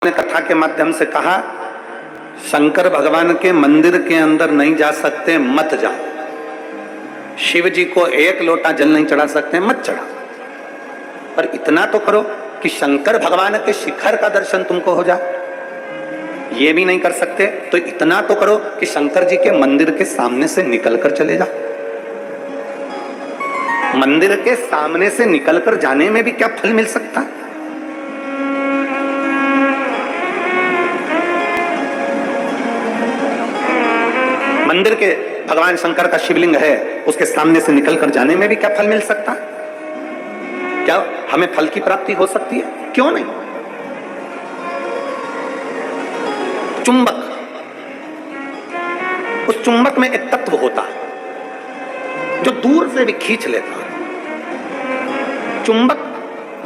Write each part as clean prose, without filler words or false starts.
ने कथा के माध्यम से कहा, शंकर भगवान के मंदिर के अंदर नहीं जा सकते, मत जाओ। शिव जी को एक लोटा जल नहीं चढ़ा सकते, मत चढ़ाओ। पर इतना तो करो कि शंकर भगवान के शिखर का दर्शन तुमको हो जाए। ये भी नहीं कर सकते तो इतना तो करो कि शंकर जी के मंदिर के सामने से निकलकर चले जाओ। मंदिर के सामने से निकलकर जाने में भी क्या फल मिल सकता है? मंदिर के भगवान शंकर का शिवलिंग है, उसके सामने से निकलकर जाने में भी क्या फल मिल सकता है? क्या हमें फल की प्राप्ति हो सकती है? क्यों नहीं? चुंबक, उस चुंबक में एक तत्व होता है जो दूर से भी खींच लेता है। चुंबक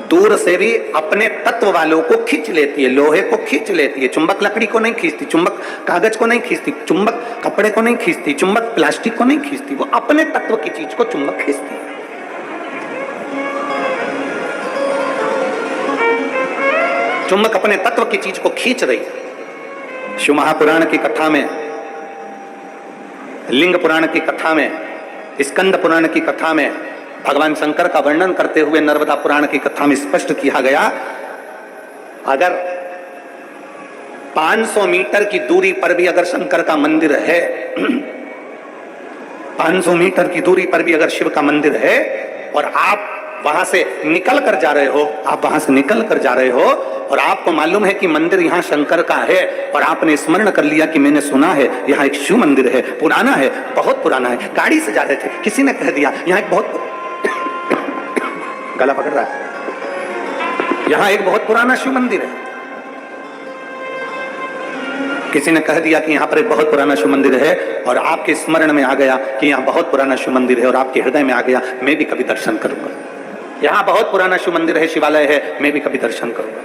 दूर से भी अपने तत्व वालों को खींच लेती है, लोहे को खींच लेती है। चुंबक लकड़ी को नहीं खींचती, चुंबक कागज को नहीं खींचती, चुंबक कपड़े को नहीं खींचती, चुंबक प्लास्टिक को नहीं खींचती, वो अपने तत्व की चीज को चुंबक खींचती है। चुंबक अपने तत्व की चीज को खींच रही है। शिव महापुराण की कथा में, लिंग पुराण की कथा में, स्कंद पुराण की कथा में भगवान शंकर का वर्णन करते हुए नर्मदा पुराण की कथा में स्पष्ट किया गया, अगर 500 मीटर की दूरी पर भी अगर शंकर का मंदिर है, 500 मीटर की दूरी पर भी अगर शिव का मंदिर है और आप वहां से निकल कर जा रहे हो, आप वहां से निकल कर जा रहे हो और आपको मालूम है कि मंदिर यहाँ शंकर का है और आपने स्मरण कर लिया कि मैंने सुना है यहाँ एक शिव मंदिर है, पुराना है, बहुत पुराना है। गाड़ी से जा रहे थे, किसी ने कह दिया यहाँ एक बहुत गला पकड़ रहा है, यहाँ एक बहुत पुराना शिव मंदिर है। किसी ने कह दिया कि यहाँ पर एक बहुत पुराना शिव मंदिर है और आपके स्मरण में आ गया कि यहाँ बहुत पुराना शिव मंदिर है और आपके हृदय में आ गया मैं भी कभी दर्शन करूंगा। यहाँ बहुत पुराना शिव मंदिर है, शिवालय है, मैं भी कभी दर्शन करूंगा।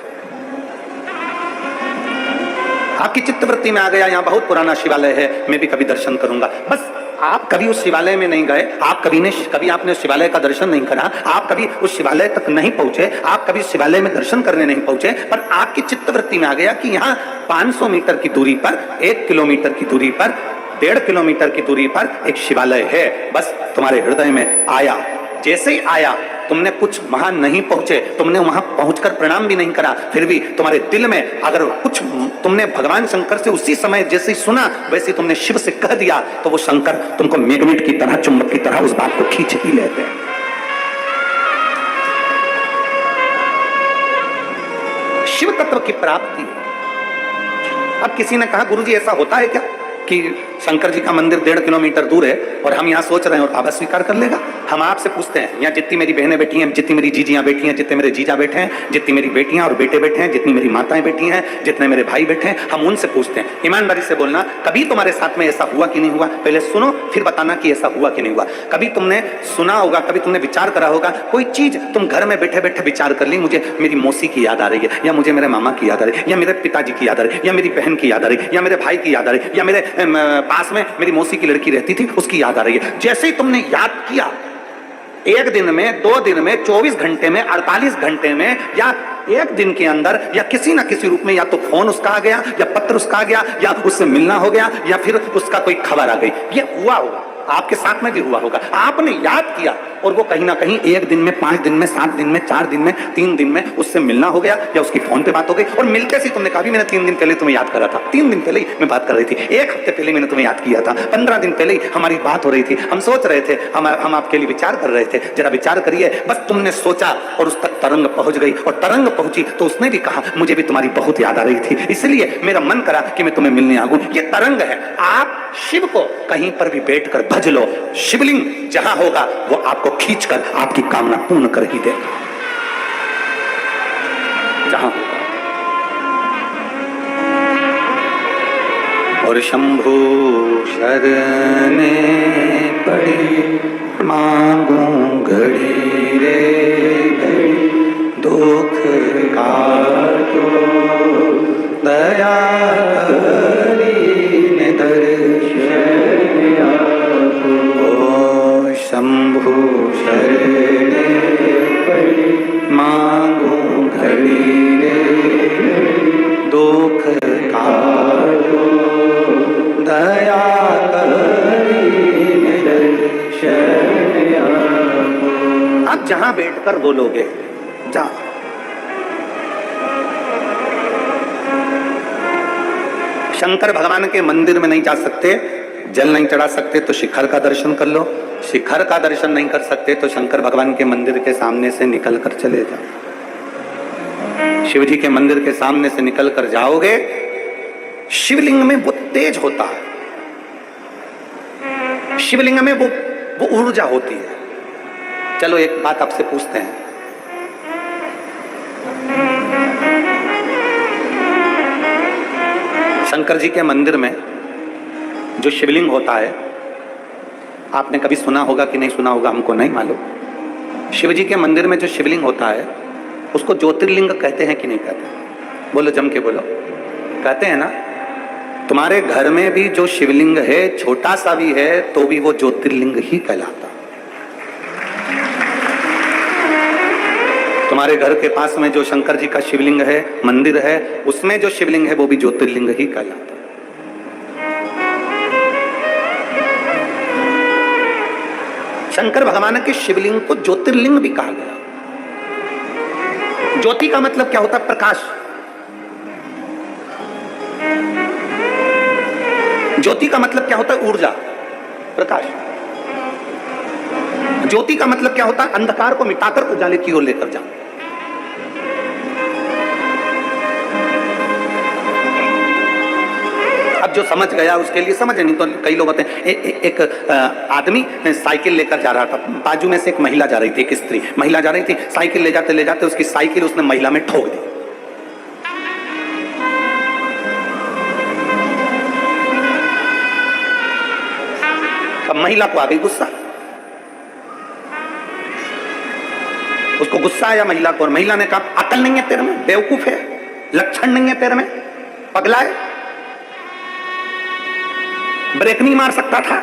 आपकी चित्तवृत्ति में आ गया यहाँ बहुत पुराना शिवालय है, मैं भी कभी दर्शन करूंगा। बस आप कभी उस शिवालय में नहीं गए, आप कभी आपने उस शिवालय का दर्शन नहीं करा, आप कभी उस शिवालय तक नहीं पहुंचे, आप कभी शिवालय में दर्शन करने नहीं पहुंचे, पर आपकी चित्तवृत्ति में आ गया कि यहाँ 500 मीटर की दूरी पर, 1 किलोमीटर की दूरी पर, 1.5 किलोमीटर की दूरी पर एक शिवालय है। बस तुम्हारे हृदय में आया, जैसे ही आया तुमने कुछ वहां नहीं पहुंचे, तुमने वहां पहुंचकर प्रणाम भी नहीं करा, फिर भी तुम्हारे दिल में अगर कुछ तुमने भगवान शंकर से उसी समय जैसे ही सुना वैसे तुमने शिव से कह दिया तो वो शंकर तुमको मैग्नेट की तरह, चुंबक की तरह उस बात को खींच ही लेते हैं। शिव तत्व की प्राप्ति। अब किसी ने कहा गुरुजी ऐसा होता है क्या कि शंकर जी का मंदिर 1.5 किलोमीटर दूर है और हम यहाँ सोच रहे हैं और बाबा स्वीकार कर लेगा? हम आपसे पूछते हैं, यहाँ जितनी मेरी बहनें बैठी हैं, जितनी मेरी जीजियां बैठी हैं, जितने मेरे जीजा बैठे हैं, जितनी मेरी बेटियां और बेटे बैठे हैं, जितनी मेरी माताएं बैठी हैं, जितने मेरे भाई बैठे हैं, हम उनसे पूछते हैं, ईमानदारी से बोलना, कभी तुम्हारे साथ में ऐसा हुआ कि नहीं हुआ? पहले सुनो फिर बताना कि ऐसा हुआ कि नहीं हुआ। कभी तुमने सुना होगा, कभी तुमने विचार करा होगा, कोई चीज तुम घर में बैठे बैठे विचार कर ली, मुझे मेरी मौसी की याद आ रही है, या मुझे मेरे मामा की याद आ रही है, या मेरे पिताजी की याद आ रही है, या मेरी बहन की याद आ रही है, या मेरे भाई की याद आ रही है, या मेरे पास में मेरी मौसी की लड़की रहती थी उसकी याद आ रही है। जैसे ही तुमने याद किया, 1 दिन में, 2 दिन में, 24 घंटे में, 48 घंटे में, या 1 दिन के अंदर, या किसी ना किसी रूप में, या तो फोन उसका आ गया, या पत्र उसका आ गया, या उससे मिलना हो गया, या फिर उसका कोई खबर आ गई, ये हुआ होगा, आपके साथ में भी हुआ होगा। आपने याद किया और वो कहीं ना कहीं 1 दिन में, 5 दिन में, 7 दिन में, 4 दिन में, 3 दिन में उससे मिलना हो गया, या उसकी फोन पे बात हो गई और मिलते से तुमने कहा भी मैंने 3 दिन पहले तुम्हें याद करा था, 3 दिन पहले ही मैं बात कर रही थी, 1 हफ्ते पहले मैंने तुम्हें याद किया था, 15 दिन पहले ही हमारी बात हो रही थी, हम सोच रहे थे, हम आपके लिए विचार कर रहे थे, जरा विचार करिए। बस तुमने सोचा और उस तक तरंग पहुंच गई और तरंग पहुंची तो उसने भी कहा मुझे भी तुम्हारी बहुत याद आ रही थी, इसलिए मेरा मन करा कि मैं तुम्हें मिलने आऊं। ये तरंग है। आप शिव को कहीं पर भी बैठकर भज लो, शिवलिंग जहां होगा वो आपको खींचकर आपकी कामना पूर्ण कर ही देगा। जहां और शंभु शरणे पड़ी मांगू घड़ी रे घड़ी, दुख काटो दया करी दर्शन ओ शंभु शरणे पड़ी मांगू घड़ी रे, दो जहां बैठकर बोलोगे, जा। शंकर भगवान के मंदिर में नहीं जा सकते, जल नहीं चढ़ा सकते तो शिखर का दर्शन कर लो। शिखर का दर्शन नहीं कर सकते तो शंकर भगवान के मंदिर के सामने से निकल कर चले जाओ। शिव जी के मंदिर के सामने से निकल कर जाओगे, शिवलिंग में वो तेज होता है, शिवलिंग में वो ऊर्जा होती है। चलो एक बात आपसे पूछते हैं, शंकर जी के मंदिर में जो शिवलिंग होता है, आपने कभी सुना होगा कि नहीं सुना होगा, हमको नहीं मालूम। शिव जी के मंदिर में जो शिवलिंग होता है उसको ज्योतिर्लिंग कहते हैं कि नहीं कहते? बोलो, जम के बोलो। कहते हैं ना? तुम्हारे घर में भी जो शिवलिंग है, छोटा सा भी है तो भी वो ज्योतिर्लिंग ही कहलाता। तुम्हारे घर के पास में जो शंकर जी का शिवलिंग है, मंदिर है, उसमें जो शिवलिंग है वो भी ज्योतिर्लिंग ही कहलाता। शंकर भगवान के शिवलिंग को ज्योतिर्लिंग भी कहा गया। ज्योति का मतलब क्या होता है? प्रकाश। ज्योति का मतलब क्या होता है? ऊर्जा, प्रकाश। ज्योति का मतलब क्या होता है? अंधकार को मिटाकर उजाले की ओर लेकर जाओ। अब जो समझ गया उसके लिए समझ, नहीं तो कई लोग होते हैं। एक आदमी साइकिल लेकर जा रहा था, बाजू में से एक महिला जा रही थी, एक स्त्री महिला जा रही थी, साइकिल ले जाते उसकी साइकिल उसने महिला में ठोक दी। अब महिला को आ गई गुस्सा, उसको गुस्सा आया महिला को, और महिला ने कहा, अकल नहीं है तेरे में, बेवकूफ है, लक्षण नहीं है तेरे में, पगला है, ब्रेक नहीं मार सकता था,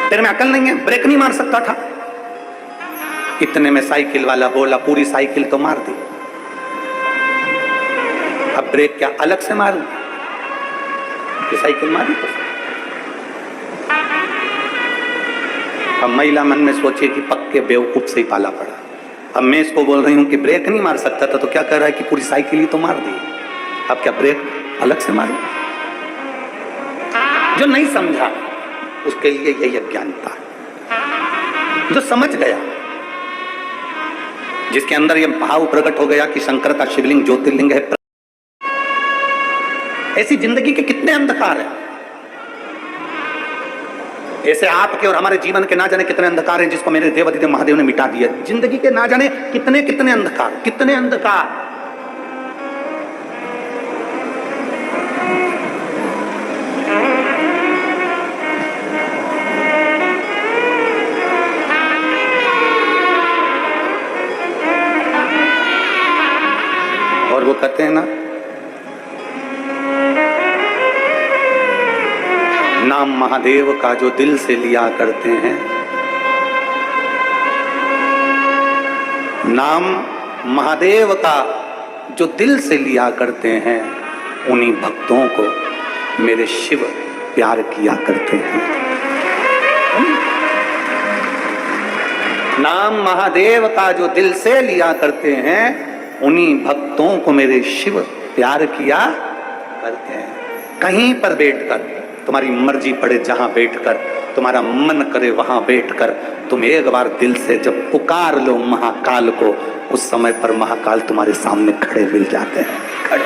तेरे में अकल नहीं है, ब्रेक नहीं मार सकता था। इतने में साइकिल वाला बोला, पूरी साइकिल तो मार दी, अब ब्रेक क्या अलग से मारूं? ये साइकिल मारी तो। अब महिला मन में सोचे कि पक्के बेवकूफ से ही पाला पड़ा। अब मैं इसको बोल रही हूं कि ब्रेक नहीं मार सकता था, तो क्या कर रहा है कि पूरी साइकिल ही तो मार दी, अब क्या ब्रेक अलग से मारे? जो नहीं समझा उसके लिए यही अज्ञानता है। जो समझ गया, जिसके अंदर यह भाव प्रकट हो गया कि शंकर का शिवलिंग ज्योतिर्लिंग है। ऐसी जिंदगी के कितने अंधकार हैं, ऐसे आपके और हमारे जीवन के ना जाने कितने अंधकार हैं, जिसको मेरे देवाधिदेव महादेव ने मिटा दिया। जिंदगी के ना जाने कितने कितने अंधकार, कितने अंधकार। और वो कहते हैं ना, नाम महादेव का जो दिल से लिया करते हैं, नाम महादेव का जो दिल से लिया करते हैं, उन्हीं भक्तों को मेरे शिव प्यार किया करते हैं। नाम महादेव का जो दिल से लिया करते हैं, उन्हीं भक्तों को मेरे शिव प्यार किया करते हैं। कहीं पर बैठकर, तुम्हारी मर्जी पड़े जहां बैठकर, तुम्हारा मन करे वहां बैठकर, तुम एक बार दिल से जब पुकार लो महाकाल को, उस समय पर महाकाल तुम्हारे सामने खड़े मिल जाते हैं। खड़े।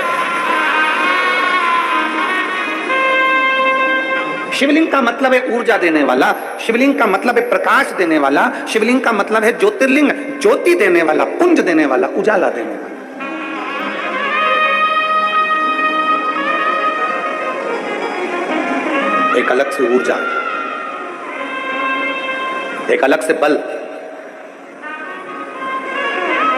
शिवलिंग का मतलब है ऊर्जा देने वाला, शिवलिंग का मतलब है प्रकाश देने वाला, शिवलिंग का मतलब है ज्योतिर्लिंग, ज्योति देने वाला, पुंज देने वाला, उजाला देने वाला। एक अलग से ऊर्जा, एक अलग से बल।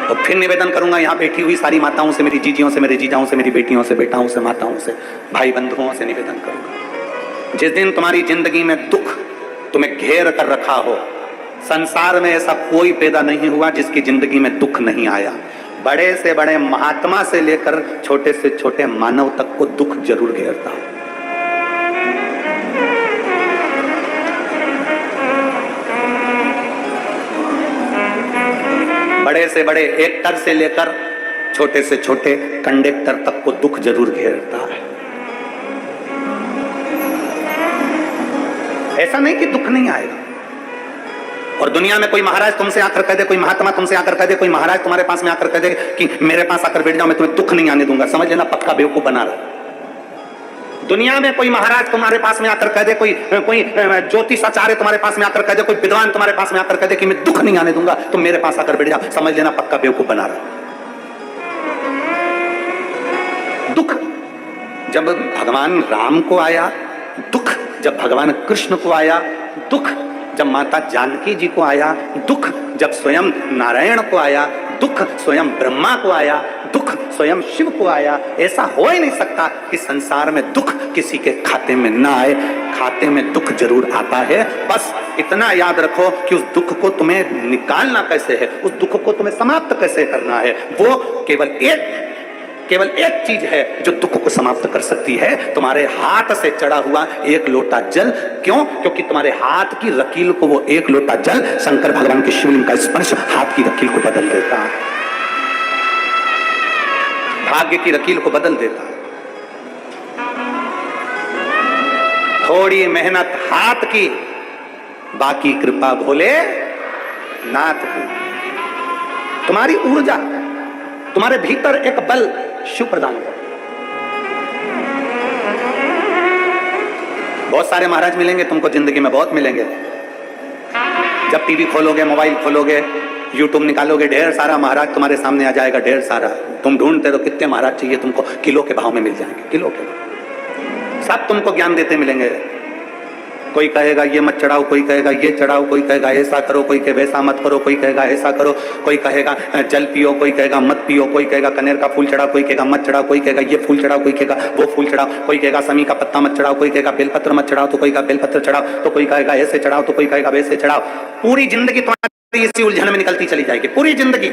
और फिर निवेदन करूंगा यहां बैठी हुई सारी माताओं से, मेरी जीजियों से, मेरे जीजाओं से, मेरी बेटियों से, बेटाओं से, माताओं से, भाई बंधुओं से निवेदन करूंगा, जिस दिन तुम्हारी जिंदगी में दुख तुम्हें घेर कर रखा हो, संसार में ऐसा कोई पैदा नहीं हुआ जिसकी जिंदगी में दुख नहीं आया। बड़े से बड़े महात्मा से लेकर छोटे से छोटे मानव तक को दुख जरूर घेरता हो। बड़े से बड़े एक्टर से लेकर छोटे से छोटे कंडक्टर तक को दुख जरूर घेरता है। ऐसा नहीं कि दुख नहीं आएगा। और दुनिया में कोई महाराज तुमसे आकर कह दे, कोई महात्मा तुमसे आकर कह दे, कोई महाराज तुम्हारे पास में आकर कह दे कि मेरे पास आकर बैठ जाओ, मैं तुम्हें दुख नहीं आने दूंगा, समझ लेना पक्का बेवकूफ बना रहा। दुनिया में कोई महाराज तुम्हारे पास में आकर कह दे, कोई ज्योतिषाचार्य तुम्हारे पास में आकर कह दे, कोई विद्वान तुम्हारे पास में आकर कह दे कि मैं दुख नहीं आने दूंगा, तुम मेरे पास आकर बैठ जाओ, समझ लेना पक्का बेवकूफ बना रहा। दुख जब भगवान राम को आया, दुख जब भगवान कृष्ण को आया, दुख जब माता जानकी जी को आया, दुख जब स्वयं नारायण को आया, दुख स्वयं ब्रह्मा को आया, दुख स्वयं शिव को आया। ऐसा हो ही नहीं सकता कि संसार में दुख किसी के खाते में ना आए। खाते में दुख जरूर आता है। बस इतना याद रखो कि उस दुख को तुम्हें निकालना कैसे है, उस दुख को तुम्हें समाप्त कैसे करना है। वो केवल एक चीज है जो दुख को समाप्त कर सकती है, तुम्हारे हाथ से चढ़ा हुआ एक लोटा जल। क्यों? क्योंकि तुम्हारे हाथ की रकील को वो एक लोटा जल, शंकर भगवान के शिवलिंग का स्पर्श हाथ की रकील को बदल देता है, भाग्य की रकील को बदल देता है। थोड़ी मेहनत हाथ की, बाकी कृपा भोले नाथ की। तुम्हारी ऊर्जा, तुम्हारे भीतर एक बल शिव प्रदान कर। बहुत सारे महाराज मिलेंगे तुमको जिंदगी में, बहुत मिलेंगे। जब टीवी खोलोगे, मोबाइल खोलोगे, यूट्यूब निकालोगे, ढेर सारा महाराज तुम्हारे सामने आ जाएगा, ढेर सारा। तुम ढूंढते तो कितने महाराज चाहिए तुमको, किलो के भाव में मिल जाएंगे, किलो के। सब तुमको ज्ञान देते मिलेंगे। कोई कहेगा ये मत चढ़ाओ, कोई कहेगा ये चढ़ाओ, कोई कहेगा ऐसा करो, कोई कहे वैसा मत करो, कोई कहेगा ऐसा करो, कोई कहेगा जल पियो, कोई कहेगा मत पियो, कोई कहेगा कनेर का फूल चढ़ाओ, कोई कहेगा मत चढ़ाओ, कोई कहेगा ये फूल चढ़ाओ, कोई कहेगा वो फूल चढ़ाओ, कोई कहेगा समी का पत्ता मत चढ़ाओ, कोई कहेगा बेलपत्र मत चढ़ाओ, तो कोई कहेगा बेलपत्र चढ़ाओ, तो कोई कहेगा ऐसे चढ़ाओ, तो कोई कहेगा वैसे चढ़ाओ। पूरी जिंदगी तुम्हारी इसी उलझन में निकलती चली जाएगी। पूरी जिंदगी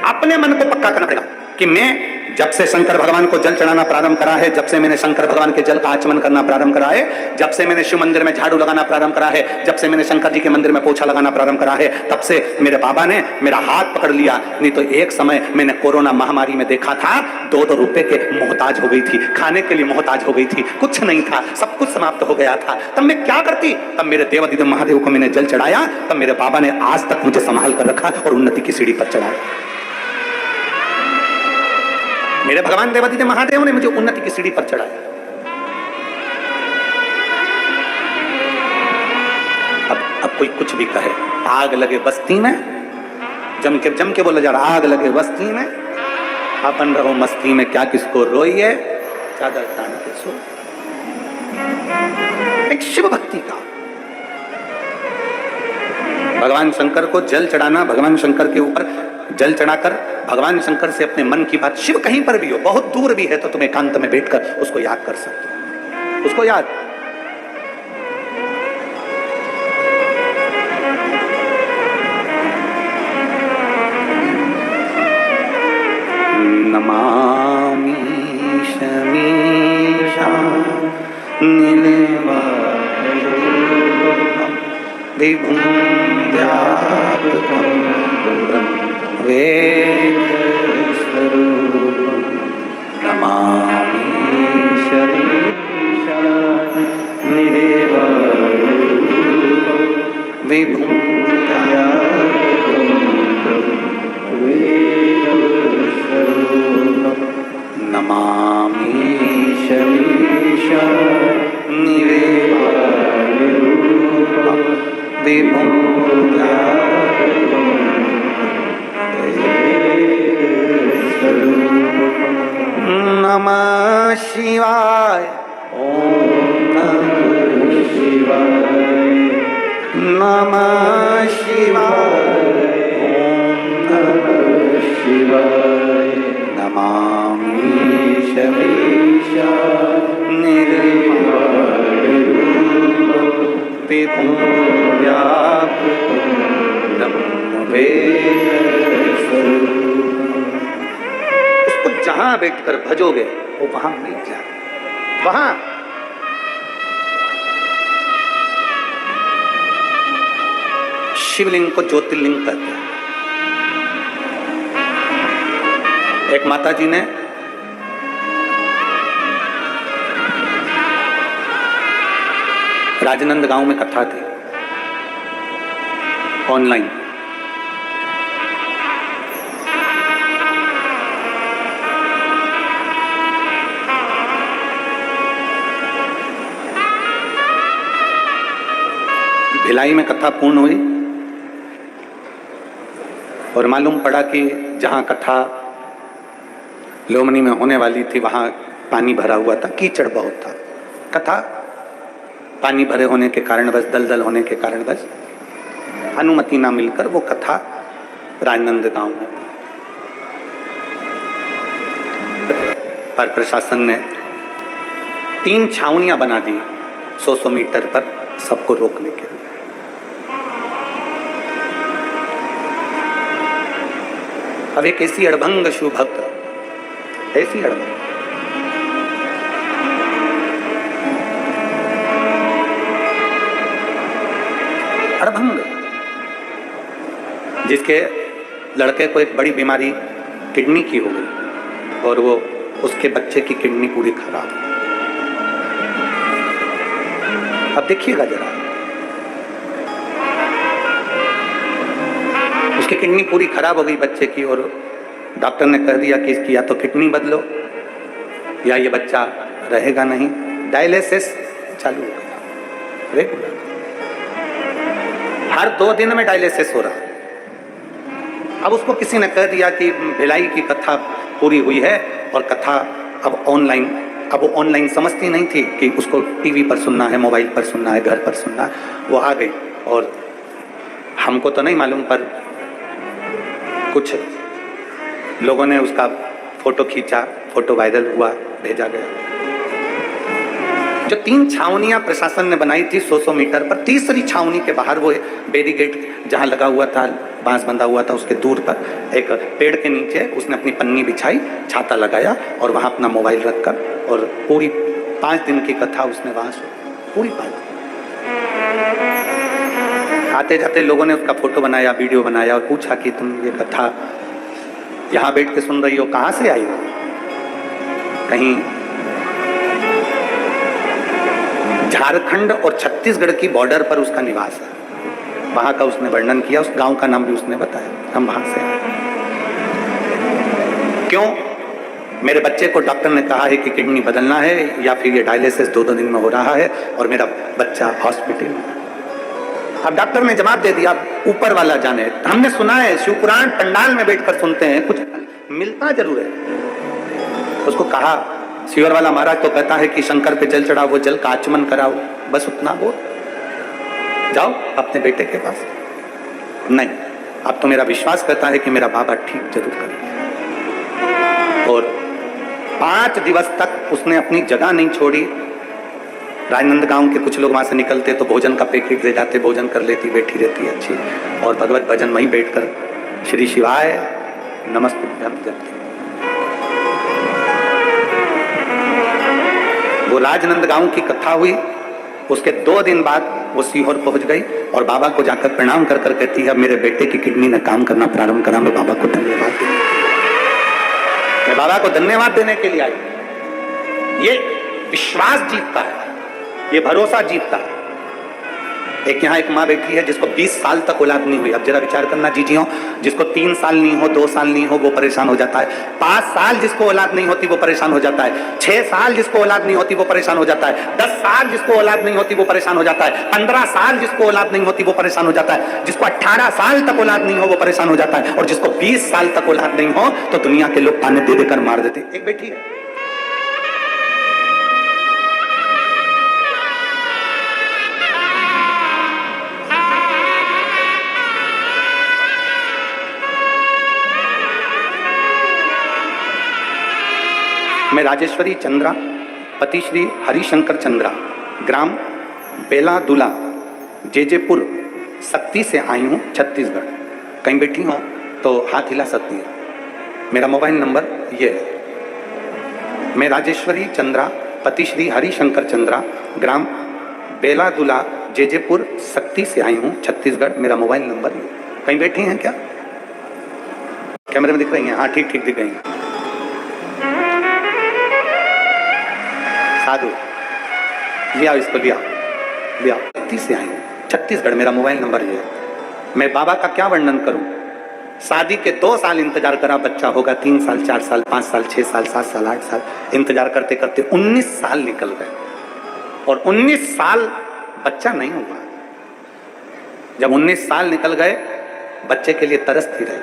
अपने मन को पक्का करना पड़ेगा कि मैं जब से शंकर भगवान को जल चढ़ाना प्रारंभ करा है, जब से मैंने शंकर भगवान के जल का आचमन करना प्रारंभ करा है, जब से मैंने शिव मंदिर में झाड़ू लगाना प्रारंभ करा है, जब से मैंने शंकर जी के मंदिर में पोछा लगाना प्रारंभ करा है, तब से मेरे बाबा ने मेरा हाथ पकड़ लिया। नहीं तो एक समय मैंने कोरोना महामारी में देखा था, 2-2 रुपए के मोहताज हो गई थी, खाने के लिए मोहताज हो गई थी, कुछ नहीं था, सब कुछ समाप्त हो गया था। तब मैं क्या करती? तब मेरे देवादिदेव महादेव को मैंने जल चढ़ाया, तब मेरे बाबा ने आज तक मुझे संभाल कर रखा और उन्नति की सीढ़ी पर चढ़ाया। मेरे भगवान देवादिदेव महादेव ने मुझे उन्नति की सीढ़ी पर चढ़ाया। अब कोई कुछ भी कहे, आग लगे बस्ती में, जम के बोला जा रहा, आग लगे बस्ती में, अपन रहो मस्ती में, क्या किसको रोइए, चादर तान के सो। एक शिव भक्ति का भगवान शंकर को जल चढ़ाना, भगवान शंकर के ऊपर जल चढ़ाकर भगवान शंकर से अपने मन की बात, शिव कहीं पर भी हो, बहुत दूर भी है तो तुम एकांत में बैठकर उसको याद कर सकते हो, उसको याद। नमामि शमीशा नीलवारुणं विभुं व्यापकं वेदस्वरूपं नमामि शमीशा नीलवारुणं विभुं व्यापकं वेदस्वरूपं नमामि शमीशा नीलवारुणं विभुं व्यापकं नमः शिवाय। ओम नमः शिवाय। नमः शिवाय। ओम नमः शिवाय। नमामि शमीशा नीलवारुणं विभुं व्यापकं वेदस्वरूपं। उसको जहां बैठकर भजोगे वो वहां मिल जाए, वहां। शिवलिंग को ज्योतिर्लिंग कहते हैं। एक माता जी ने राजनंद गांव में कथा थी ऑनलाइन। भिलाई में कथा पूर्ण हुई और मालूम पड़ा कि जहां कथा लोमनी में होने वाली थी वहां पानी भरा हुआ था, कीचड़ बहुत था। कथा पानी भरे होने के कारण बस, दलदल होने के कारण बस अनुमति ना मिलकर वो कथा राजनंद गांव में, पर प्रशासन ने 3 छावनियां बना दी 100 मीटर पर सबको रोकने के लिए। अब एक ऐसी अड़भंग शिवभक्त, ऐसी अड़भंग, अड़भंग, जिसके लड़के को एक बड़ी बीमारी किडनी की हो गई और वो उसके बच्चे की किडनी पूरी खराब। अब देखिएगा जरा, उसकी किडनी पूरी खराब हो गई बच्चे की और डॉक्टर ने कह दिया कि इसकी या तो किडनी बदलो या ये बच्चा रहेगा नहीं। डायलिसिस चालू हो गया रेगुलर, हर 2 दिन में डायलिसिस हो रहा। अब उसको किसी ने कह दिया कि भिलाई की कथा पूरी हुई है और कथा अब ऑनलाइन। अब वो ऑनलाइन समझती नहीं थी कि उसको टीवी पर सुनना है, मोबाइल पर सुनना है, घर पर सुनना है। वो आ गई और हमको तो नहीं मालूम, पर कुछ लोगों ने उसका फोटो खींचा, फोटो वायरल हुआ, भेजा गया। जो 3 छावनियां प्रशासन ने बनाई थी 100 मीटर पर, तीसरी छावनी के बाहर वो बैरिकेड जहां लगा हुआ था, बांस बंधा हुआ था, उसके दूर पर एक पेड़ के नीचे उसने अपनी पन्नी बिछाई, छाता लगाया और वहां अपना मोबाइल रखकर और पूरी 5 दिन की कथा उसने वहां सुनी, पूरी 5 दिन। आते जाते लोगों ने उसका फोटो बनाया, वीडियो बनाया और पूछा कि तुम ये कथा यहाँ बैठ के सुन रही हो, कहाँ से आई हो? कहीं झारखंड और छत्तीसगढ़ की बॉर्डर पर उसका निवास है। वहां का उसने वर्णन किया, उस गांव का नाम भी उसने बताया, हम वहां से आए। क्यों? मेरे बच्चे को डॉक्टर ने कहा है कि किडनी बदलना है या फिर ये डायलिसिस 2 दिन में हो रहा है और मेरा बच्चा हॉस्पिटल में। अब डॉक्टर ने जवाब दे दिया, ऊपर वाला जाने। हमने सुना है, शिवपुराण पंडाल में बैठकर सुनते हैं, कुछ मिलता जरूर है। उसको कहा, शिवर वाला महाराज तो कहता है कि शंकर पे जल चढ़ाओ, वो जल का आचमन कराओ, बस उतना बोल, जाओ अपने बेटे के पास। नहीं, अब तो मेरा विश्वास करता है कि मेरा बाबा ठीक जरूर करेगा। और 5 दिवस तक उसने अपनी जगह नहीं छोड़ी। राजनंद गांव के कुछ लोग वहां से निकलते तो भोजन का पैकेट ले जाते, भोजन कर लेती, बैठी रहती अच्छी, और भगवत भजन वहीं बैठकर श्री शिवाय नमस्ते जपती। वो राजनंद गांव की कथा हुई, उसके 2 दिन बाद वो सीहोर पहुंच गई और बाबा को जाकर प्रणाम कर कर कहती है, मेरे बेटे की किडनी ने काम करना प्रारंभ करा, मैं बाबा को धन्यवाद देने, मैं बाबा को धन्यवाद देने के लिए आई। ये विश्वास जीतता है, ये भरोसा जीतता है। एक यहाँ एक माँ बैठी है जिसको 20 साल तक औलाद नहीं हुई। अब जरा विचार करना जीजियों, जिसको 3 साल नहीं हो, 2 साल नहीं हो, वो परेशान हो जाता है। 5 साल जिसको औलाद नहीं होती वो परेशान हो जाता है। 6 साल जिसको औलाद नहीं होती वो परेशान हो जाता है। 10 साल जिसको औलाद नहीं होती वो परेशान हो जाता है। 15 साल जिसको औलाद नहीं होती वो परेशान हो जाता है। जिसको 18 साल तक औलाद नहीं हो वो परेशान हो जाता है। और जिसको 20 साल तक औलाद नहीं हो तो दुनिया के लोग ताने दे देकर मार देते। एक बेटी है, मैं राजेश्वरी चंद्रा, पति श्री हरिशंकर चंद्रा, ग्राम बेलादुला, जेजेपुर, सक्ती से आई हूँ, छत्तीसगढ़। कहीं बैठी हो तो हाथ हिला सकती है। मेरा मोबाइल नंबर ये है। मैं राजेश्वरी चंद्रा, पति श्री हरिशंकर चंद्रा, ग्राम बेलादुला, जेजेपुर, सक्ती से आई हूँ, छत्तीसगढ़। मेरा मोबाइल नंबर ये। कहीं बैठी हैं क्या? कैमरे में दिख रही हैं? हाँ, ठीक ठीक दिख रही हैं। साधु, लिया इसको, लिया 36 से आई हूँ, छत्तीसगढ़, मेरा मोबाइल नंबर ये है। मैं बाबा का क्या वर्णन करूं। शादी के 2 साल इंतजार करा, बच्चा होगा 3 साल, 4 साल, 5 साल, 6 साल, 7 साल, 8 साल, इंतजार करते करते 19 साल निकल गए और 19 साल बच्चा नहीं हुआ। जब 19 साल निकल गए, बच्चे के लिए तरसती रही।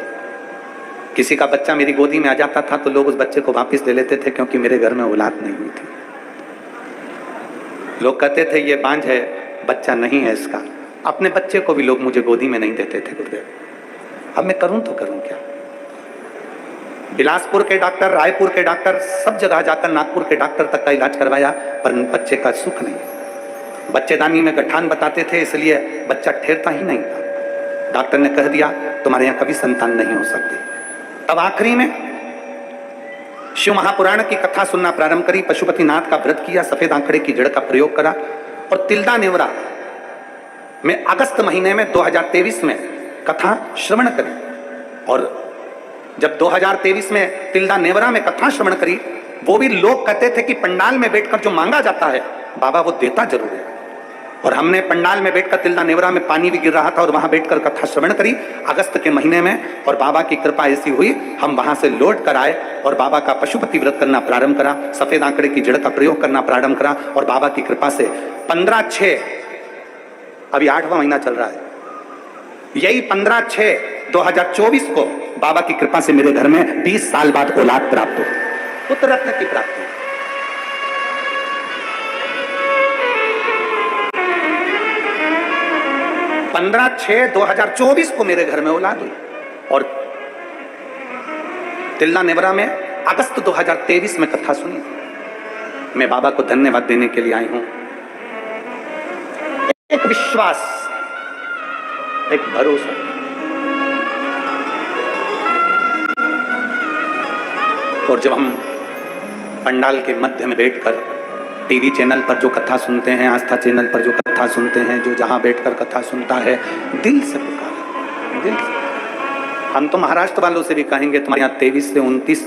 किसी का बच्चा मेरी गोदी में आ जाता था तो लोग उस बच्चे को वापस ले लेते थे, क्योंकि मेरे घर में औलाद नहीं हुई थी। लोग कहते थे ये बांझ है, बच्चा नहीं है इसका। अपने बच्चे को भी लोग मुझे गोदी में नहीं देते थे गुरुदेव। अब मैं करूं तो करूं क्या। बिलासपुर के डॉक्टर, रायपुर के डॉक्टर, सब जगह जाकर नागपुर के डॉक्टर तक का इलाज करवाया, पर बच्चे का सुख नहीं। बच्चेदानी में गठान बताते थे, इसलिए बच्चा ठहरता ही नहीं था। डॉक्टर ने कह दिया तुम्हारे यहाँ कभी संतान नहीं हो सकती। तब आखिरी में शिव महापुराण की कथा सुनना प्रारंभ करी, पशुपतिनाथ का व्रत किया, सफेद आंकड़े की जड़ का प्रयोग करा और तिल्दा नेवरा में अगस्त महीने में 2023 में कथा श्रवण करी। और जब 2023 में तिल्दा नेवरा में कथा श्रवण करी, वो भी लोग कहते थे कि पंडाल में बैठकर जो मांगा जाता है बाबा वो देता जरूर है। और हमने पंडाल में बैठकर तिल्दा नेवरा में पानी भी गिर रहा था और वहां बैठकर कथा श्रवण करी अगस्त के महीने में। और बाबा की कृपा ऐसी हुई, हम वहां से लौट कर आए और बाबा का पशुपति व्रत करना प्रारंभ करा, सफेद आंकड़े की जड़ का प्रयोग करना प्रारंभ करा। और बाबा की कृपा से 15/6, अभी 8वां महीना चल रहा है, यही 15/6/2024 को बाबा की कृपा से मेरे घर में 20 साल बाद औलाद प्राप्त हो, पुत्र रत्न की प्राप्ति। पंद्रह 6/2024 को मेरे घर में औलाद हुई। और तिल्दा नेवरा में अगस्त 2023 में कथा सुनी। मैं बाबा को धन्यवाद देने के लिए आई हूं। एक विश्वास, एक भरोसा, और जब हम पंडाल के मध्य में बैठकर टीवी चैनल पर जो कथा सुनते हैं, आस्था चैनल पर जो कथा सुनते हैं, जो जहां बैठकर कथा सुनता है, दिल से पुकारा, दिल से। हम तो महाराष्ट्र वालों से भी कहेंगे तुम्हारे यहाँ 23 से 29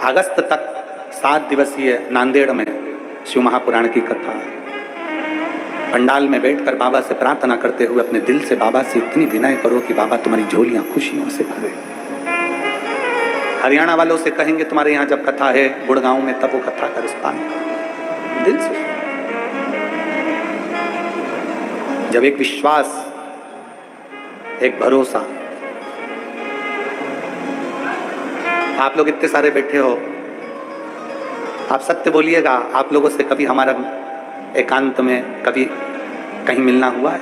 अगस्त तक 7 दिवसीय नांदेड़ में शिव महापुराण की कथा है। पंडाल में बैठकर बाबा से प्रार्थना करते हुए अपने दिल से बाबा से इतनी विनय करो कि बाबा तुम्हारी झोलियां खुशियों से भरे। हरियाणा वालों से कहेंगे तुम्हारे यहाँ जब कथा है गुड़गांव में, तब वो कथा का रिस्पान दिल से। जब एक विश्वास, एक भरोसा, आप लोग इतने सारे बैठे हो, आप सत्य बोलिएगा, आप लोगों से कभी हमारा एकांत में कभी कहीं मिलना हुआ है?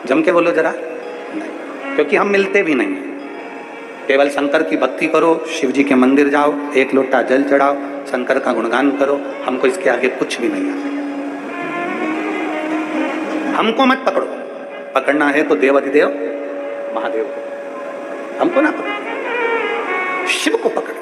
जम के बोलो जरा। नहीं, क्योंकि हम मिलते भी नहीं हैं। केवल शंकर की भक्ति करो, शिव जी के मंदिर जाओ, एक लोटा जल चढ़ाओ, शंकर का गुणगान करो, हमको इसके आगे कुछ भी नहीं आता। हमको मत पकड़ो, पकड़ना है तो देव अधिदेव महादेव को, हमको ना पकड़ो, शिव को पकड़ो।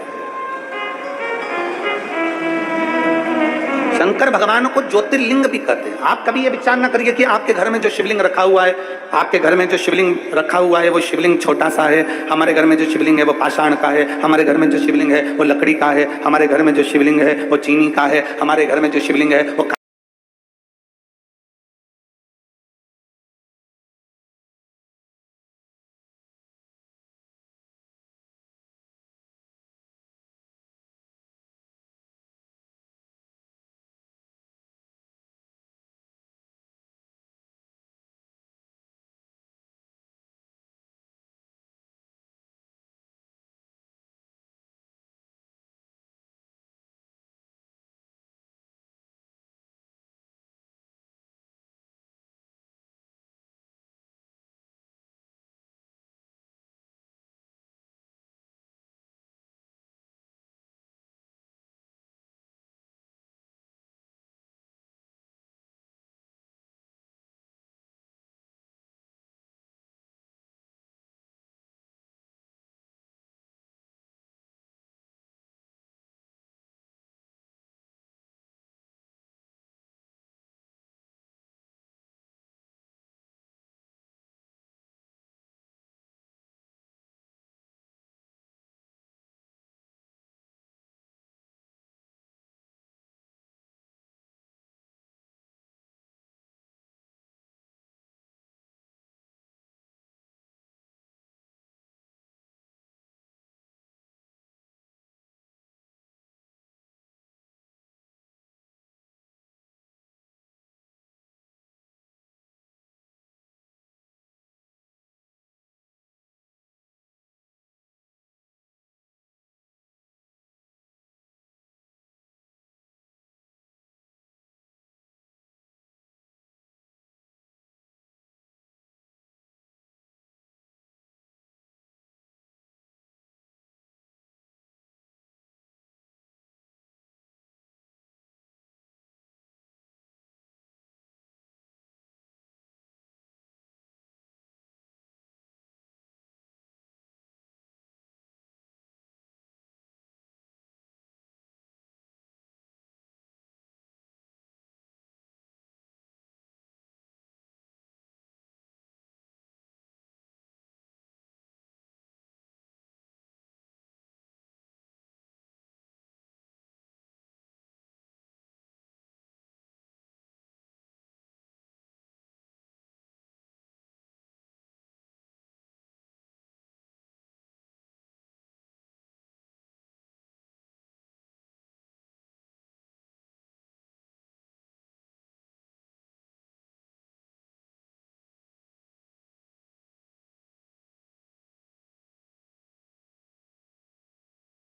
शंकर भगवान को ज्योतिर्लिंग भी कहते हैं। आप कभी ये विचार ना करिए कि आपके घर में जो शिवलिंग रखा हुआ है, आपके घर में जो शिवलिंग रखा हुआ है वो शिवलिंग छोटा सा है, हमारे घर में जो शिवलिंग है वो पाषाण का है, हमारे घर में जो शिवलिंग है वो लकड़ी का है, हमारे घर में जो शिवलिंग है वो चीनी का है, हमारे घर में जो शिवलिंग है वो